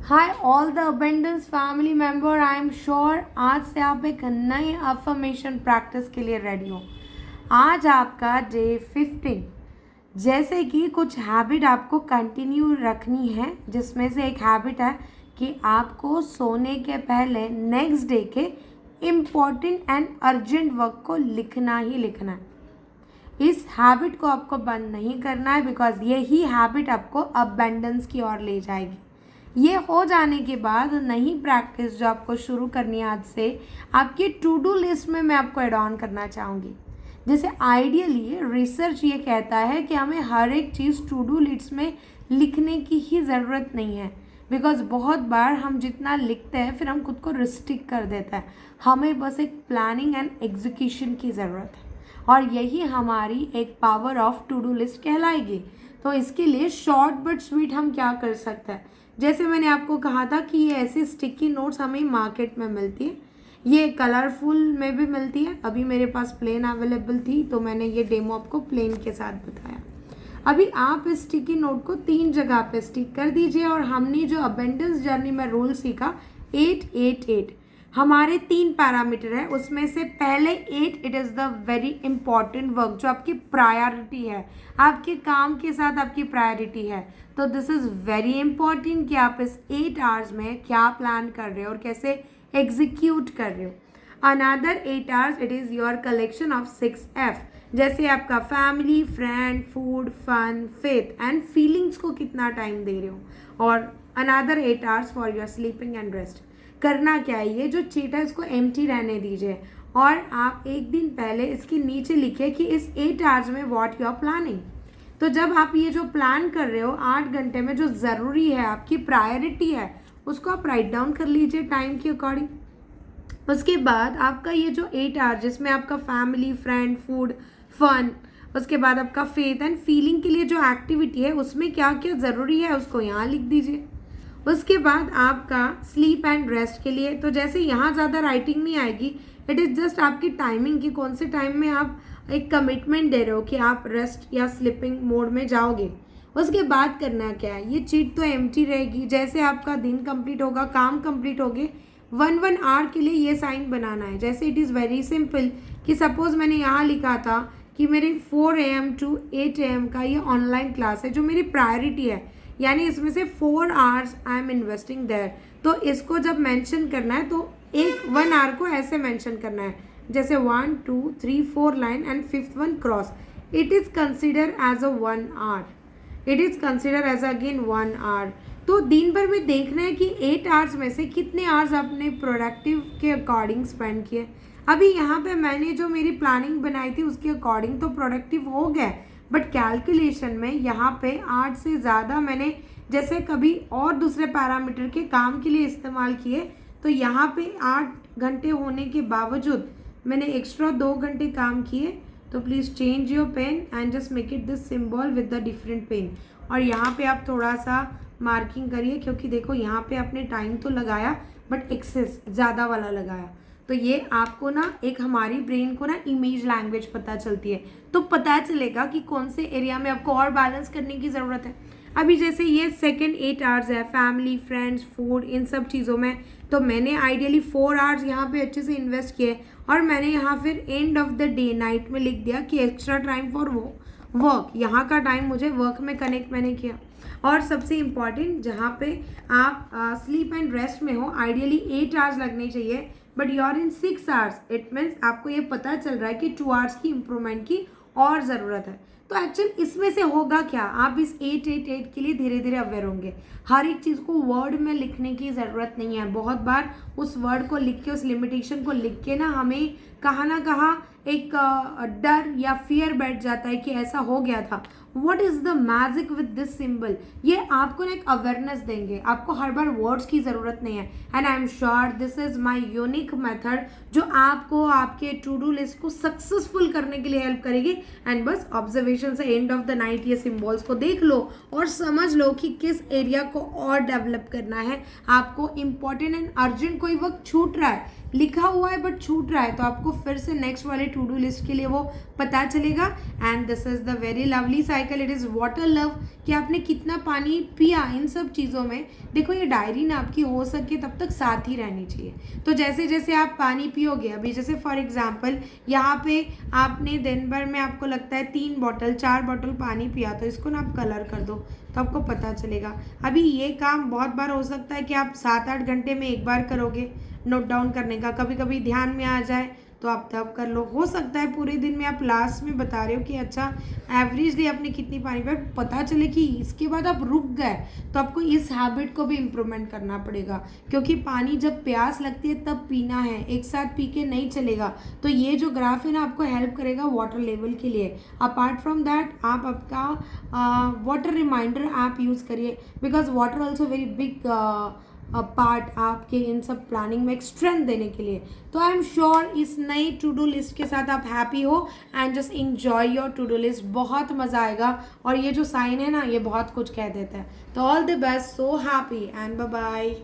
Hi all the abundance family member, I am sure आज से आप एक नई अफर्मेशन प्रैक्टिस के लिए रेडी हो। आज आपका डे 15। जैसे कि कुछ हैबिट आपको कंटिन्यू रखनी है, जिसमें से एक हैबिट है कि आपको सोने के पहले नेक्स्ट डे के इम्पॉर्टेंट एंड अर्जेंट वर्क को लिखना ही लिखना है। इस हैबिट को आपको बंद नहीं करना है, बिकॉज यही हैबिट आपको अबेंडेंस की ओर ले जाएगी। ये हो जाने के बाद नई प्रैक्टिस जो आपको शुरू करनी है आज से, आपकी टू डू लिस्ट में मैं आपको एड ऑन करना चाहूँगी। जैसे आइडियली रिसर्च ये कहता है कि हमें हर एक चीज़ टू डू लिस्ट में लिखने की ही ज़रूरत नहीं है, बिकॉज बहुत बार हम जितना लिखते हैं फिर हम खुद को रिस्ट्रिक्ट कर देते हैं। हमें बस एक प्लानिंग एंड एग्जीक्यूशन की ज़रूरत है, और यही हमारी एक power of to do list कहलाएगी। तो इसके लिए शॉर्ट बट स्वीट हम क्या कर सकते हैं, जैसे मैंने आपको कहा था कि ये ऐसे स्टिकी नोट्स हमें मार्केट में मिलती है, ये कलरफुल में भी मिलती है। अभी मेरे पास प्लेन अवेलेबल थी तो मैंने ये डेमो आपको प्लेन के साथ बताया। अभी आप इस स्टिकी नोट को 3 जगह पे स्टिक कर दीजिए, और हमने जो अबेंडेंस जर्नी में रूल सीखा 8-8-8, हमारे 3 पैरामीटर है, उसमें से पहले 8 it is the very important work, जो आपकी प्रायोरिटी है, आपके काम के साथ आपकी प्रायोरिटी है। तो दिस इज़ वेरी इंपॉर्टेंट कि आप इस 8 आवर्स में क्या प्लान कर रहे हो और कैसे एग्जीक्यूट कर रहे हो। Another 8 hours it is your collection of 6F, जैसे आपका family, friend, food, fun, faith and feelings को कितना टाइम दे रहे हो। और another 8 hours for your sleeping and rest. करना क्या है, ये जो चीट है इसको एम्प्टी रहने दीजिए, और आप एक दिन पहले इसके नीचे लिखिए कि इस 8 आवर्स में व्हाट यू आर प्लानिंग। तो जब आप ये जो प्लान कर रहे हो 8 घंटे में जो ज़रूरी है, आपकी प्रायोरिटी है, उसको आप राइट डाउन कर लीजिए टाइम के अकॉर्डिंग। उसके बाद आपका ये जो 8 आवर्स, जिसमें आपका फैमिली, फ्रेंड, फूड, फन, उसके बाद आपका फेथ एंड फीलिंग के लिए जो एक्टिविटी है, उसमें क्या क्या ज़रूरी है उसको यहाँ लिख दीजिए। उसके बाद आपका स्लीप एंड रेस्ट के लिए, तो जैसे यहाँ ज़्यादा राइटिंग नहीं आएगी, इट इज़ जस्ट आपकी टाइमिंग की कौन से टाइम में आप एक कमिटमेंट दे रहे हो कि आप रेस्ट या स्लीपिंग मोड में जाओगे। उसके बाद करना क्या है, ये चीट तो एम्प्टी रहेगी। जैसे आपका दिन कंप्लीट होगा, काम कंप्लीट हो गए, 1 आवर के लिए ये साइन बनाना है। जैसे इट इज़ वेरी सिंपल कि सपोज़ मैंने यहाँ लिखा था कि मेरी 4 AM to 8 AM का ये ऑनलाइन क्लास है जो मेरी प्रायोरिटी है, यानी इसमें से 4 hours I am investing there. तो इसको जब मेंशन करना है तो 1 आवर को ऐसे मेंशन करना है, जैसे 1 2 3 4 line and 5th one cross. It is consider as a 1 hour, it is consider as again 1 hour. तो दिन भर में देखना है कि 8 आवर्स में से कितने आवर्स आपने प्रोडक्टिव के अकॉर्डिंग स्पेंड किए। अभी यहाँ पे मैंने जो मेरी प्लानिंग बनाई थी उसके अकॉर्डिंग तो प्रोडक्टिव हो गया, बट कैलकुलेशन में यहाँ पे 8 से ज़्यादा मैंने जैसे कभी और दूसरे पैरामीटर के काम के लिए इस्तेमाल किए, तो यहाँ पे 8 घंटे होने के बावजूद मैंने एक्स्ट्रा 2 घंटे काम किए। तो please change your pen and just make it this symbol with the different pen. और यहाँ पे आप थोड़ा सा मार्किंग करिए, क्योंकि देखो यहाँ पे आपने टाइम तो लगाया बट एक्सेस ज़्यादा वाला लगाया। तो ये आपको ना एक हमारी ब्रेन को ना इमेज लैंग्वेज पता चलती है, तो पता चलेगा कि कौन से एरिया में आपको और बैलेंस करने की ज़रूरत है। अभी जैसे ये सेकंड 8 आवर्स है, फैमिली, फ्रेंड्स, फूड, इन सब चीज़ों में, तो मैंने आइडियली 4 आवर्स यहाँ पे अच्छे से इन्वेस्ट किए, और मैंने यहाँ फिर end of the day night में लिख दिया कि एक्स्ट्रा टाइम फॉर वर्क। यहाँ का टाइम मुझे वर्क में कनेक्ट मैंने किया। और सबसे इम्पॉर्टेंट, जहाँ पे आप स्लीप एंड रेस्ट में हो, आइडियली 8 आवर्स लगने चाहिए, but you are in 6 hours. It means आपको ये पता चल रहा है कि 2 आवर्स की इम्प्रूवमेंट की और ज़रूरत है। तो एक्चुअल इसमें से होगा क्या, आप इस 8-8-8 के लिए धीरे धीरे अवेयर होंगे। हर एक चीज़ को वर्ड में लिखने की ज़रूरत नहीं है। बहुत बार उस वर्ड को लिख के, उस लिमिटेशन को लिख के ना हमें कहाँ ना कहाँ एक डर या फियर बैठ जाता है कि ऐसा हो गया था। What is the magic with this symbol, ये आपको ना एक अवेयरनेस देंगे। आपको हर बार वर्ड्स की ज़रूरत नहीं है, and I am sure this is my unique method जो आपको आपके टू डू लिस्ट को सक्सेसफुल करने के लिए हेल्प करेगी। एंड बस ऑब्जर्वेशन से एंड ऑफ द नाइट ये सिम्बॉल्स को देख लो और समझ लो कि किस एरिया को और डेवलप करना है। आपको इंपॉर्टेंट एंड अर्जेंट कोई वक्त छूट रहा है, लिखा हुआ है बट छूट रहा है, तो आपको फिर से नेक्स्ट वाले टू डू लिस्ट के लिए वो पता चलेगा। And this is the very lovely cycle cycle, it is water love, कि आपने कितना पानी पिया। इन सब चीज़ों में देखो ये डायरी ना आपकी हो सके तब तक साथ ही रहनी चाहिए। तो जैसे जैसे आप पानी पियोगे, अभी जैसे फॉर एग्जांपल यहाँ पे आपने दिन भर में आपको लगता है 3 बॉटल 4 बॉटल पानी पिया, तो इसको ना आप कलर कर दो तो आपको पता चलेगा। अभी ये काम बहुत बार हो सकता है कि आप 7-8 घंटे में एक बार करोगे नोट डाउन करने का, कभी कभी ध्यान में आ जाए तो आप तब कर लो। हो सकता है पूरे दिन में आप लास्ट में बता रहे हो कि अच्छा एवरेज डे आपने कितनी पानी पिया, पता चले कि इसके बाद आप रुक गए, तो आपको इस हैबिट को भी इम्प्रूवमेंट करना पड़ेगा, क्योंकि पानी जब प्यास लगती है तब पीना है, एक साथ पी के नहीं चलेगा। तो ये जो ग्राफ है ना आपको हेल्प करेगा वाटर लेवल के लिए। अपार्ट फ्रॉम दैट आप आपका वाटर रिमाइंडर ऐप यूज़ करिए, because water also very big part आपके इन सब प्लानिंग में एक स्ट्रेंथ देने के लिए। तो आई एम श्योर इस नई टू डू लिस्ट के साथ आप हैप्पी हो and just enjoy your to do list. बहुत मज़ा आएगा, और ये जो साइन है ना ये बहुत कुछ कह देता है। तो all the best, so happy and bye bye.